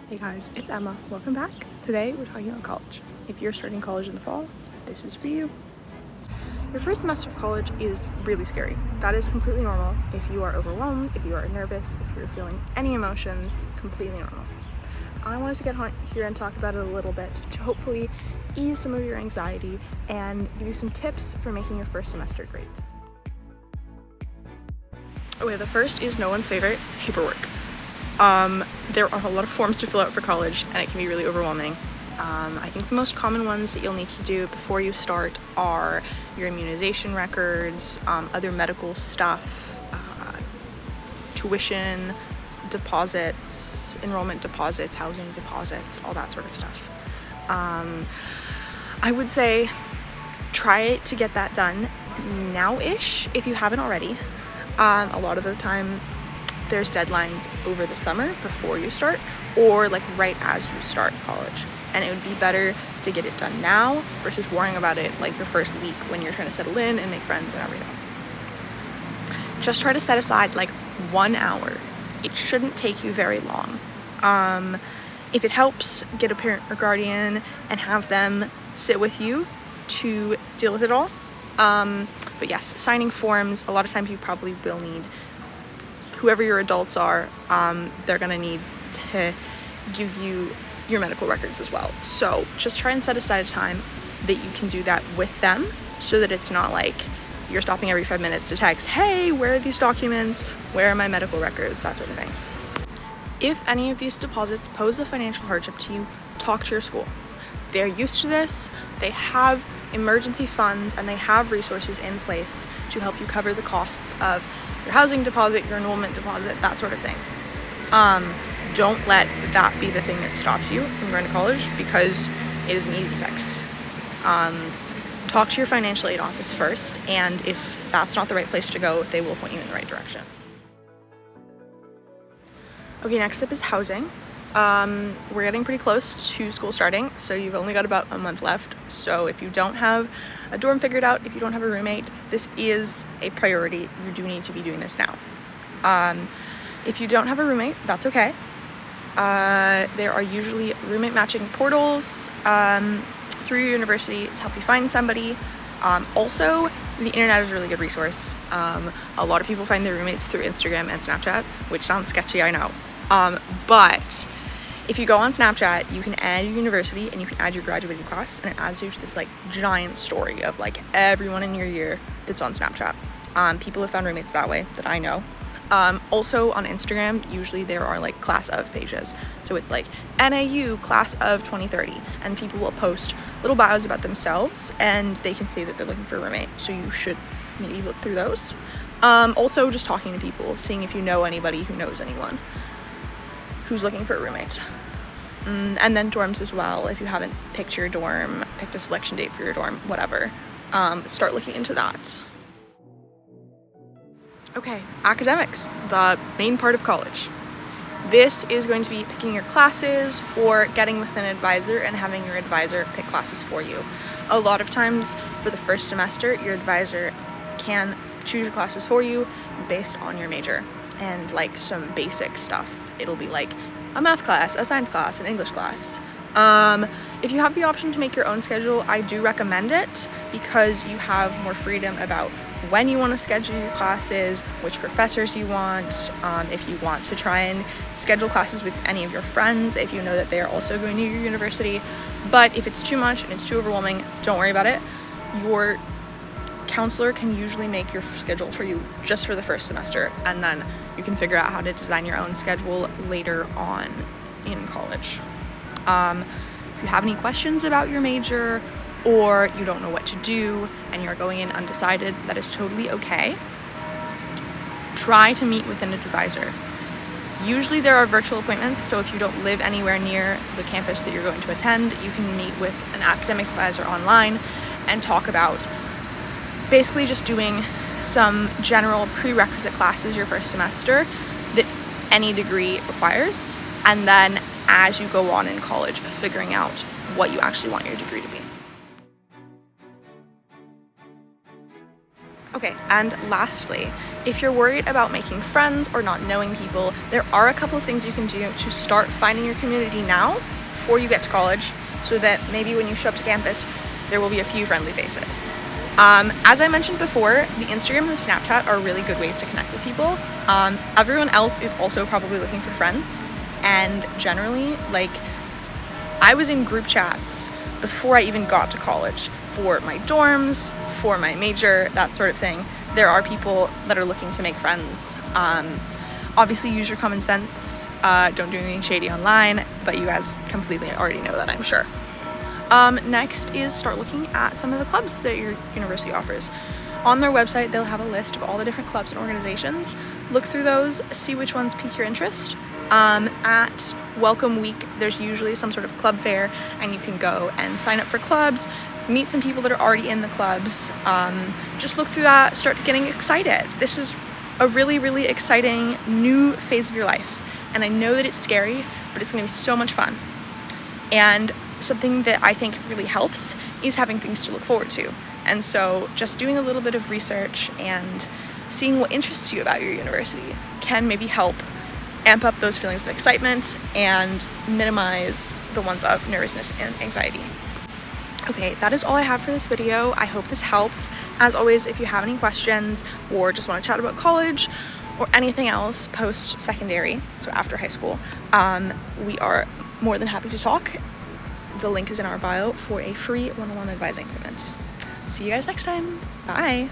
Hey guys, it's Emma. Welcome back. Today we're talking about college. If you're starting college in the fall, this is for you. Your first semester of college is really scary. That is completely normal. If you are overwhelmed, if you are nervous, if you're feeling any emotions, completely normal. I wanted to get here and talk about it a little bit to hopefully ease some of your anxiety and give you some tips for making your first semester great. Okay, the first is no one's favorite, paperwork. There are a lot of forms to fill out for college and it can be really overwhelming. I think the most common ones that you'll need to do before you start are your immunization records, other medical stuff, tuition deposits, enrollment deposits, housing deposits, all that sort of stuff. I would say try to get that done now-ish if you haven't already. A lot of the time there's deadlines over the summer before you start or like right as you start college, and it would be better to get it done now versus worrying about it like your first week when you're trying to settle in and make friends and everything. Just try to set aside like 1 hour. It shouldn't take you very long. If it helps, get a parent or guardian and have them sit with you to deal with it all. But yes, signing forms, a lot of times you probably will need whoever your adults are, they're gonna need to give you your medical records as well. So just try and set aside a time that you can do that with them so that it's not like you're stopping every 5 minutes to text, hey, where are these documents? Where are my medical records? That sort of thing. If any of these deposits pose a financial hardship to you, talk to your school. They're used to this, they have emergency funds, and they have resources in place to help you cover the costs of your housing deposit, your enrollment deposit, that sort of thing. Don't let that be the thing that stops you from going to college, because it is an easy fix. Talk to your financial aid office first, and if that's not the right place to go, they will point you in the right direction. Okay, next up is housing. We're getting pretty close to school starting, so you've only got about a month left. So if you don't have a dorm figured out, if you don't have a roommate, this is a priority. You do need to be doing this now. If you don't have a roommate, that's okay. There are usually roommate matching portals through your university to help you find somebody. Also, the internet is a really good resource. A lot of people find their roommates through Instagram and Snapchat, which sounds sketchy, I know. But if you go on Snapchat, you can add your university and you can add your graduating class, and it adds you to this like giant story of like everyone in your year that's on Snapchat. People have found roommates that way that I know. Also on Instagram, usually there are like class of pages. So it's like NAU class of 2030, and people will post little bios about themselves and they can say that they're looking for a roommate. So you should maybe look through those. Also just talking to people, seeing if you know anybody who knows anyone who's looking for a roommate. And then dorms as well. If you haven't picked your dorm, picked a selection date for your dorm, whatever, start looking into that. Okay, academics, the main part of college. This is going to be picking your classes or getting with an advisor and having your advisor pick classes for you. A lot of times for the first semester, your advisor can choose your classes for you based on your major and like some basic stuff. It'll be like a math class, a science class, an English class. If you have the option to make your own schedule, I do recommend it because you have more freedom about when you want to schedule your classes, which professors you want, if you want to try and schedule classes with any of your friends, if you know that they are also going to your university. But if it's too much and it's too overwhelming, don't worry about it. Your counselor can usually make your schedule for you just for the first semester, and then you can figure out how to design your own schedule later on in college. If you have any questions about your major or you don't know what to do and you're going in undecided, that is totally okay. Try to meet with an advisor. Usually there are virtual appointments, so if you don't live anywhere near the campus that you're going to attend, you can meet with an academic advisor online and talk about basically just doing some general prerequisite classes your first semester that any degree requires, and then as you go on in college, figuring out what you actually want your degree to be. Okay, and lastly, if you're worried about making friends or not knowing people, there are a couple of things you can do to start finding your community now before you get to college, so that maybe when you show up to campus, there will be a few friendly faces. As I mentioned before, the Instagram and the Snapchat are really good ways to connect with people. Everyone else is also probably looking for friends, and generally, like, I was in group chats before I even got to college for my dorms, for my major, that sort of thing. There are people that are looking to make friends. Obviously use your common sense, don't do anything shady online, but you guys completely already know that, I'm sure. Next is start looking at some of the clubs that your university offers. On their website, they'll have a list of all the different clubs and organizations. Look through those, see which ones pique your interest. At Welcome Week, there's usually some sort of club fair, and you can go and sign up for clubs, meet some people that are already in the clubs. Just look through that, start getting excited. This is a really, really exciting new phase of your life, and I know that it's scary, but it's gonna be so much fun. And something that I think really helps is having things to look forward to. And so just doing a little bit of research and seeing what interests you about your university can maybe help amp up those feelings of excitement and minimize the ones of nervousness and anxiety. Okay, that is all I have for this video. I hope this helped. As always, if you have any questions or just want to chat about college or anything else post-secondary, so after high school, we are more than happy to talk. The link is in our bio for a free one-on-one advising appointment. See you guys next time. Bye.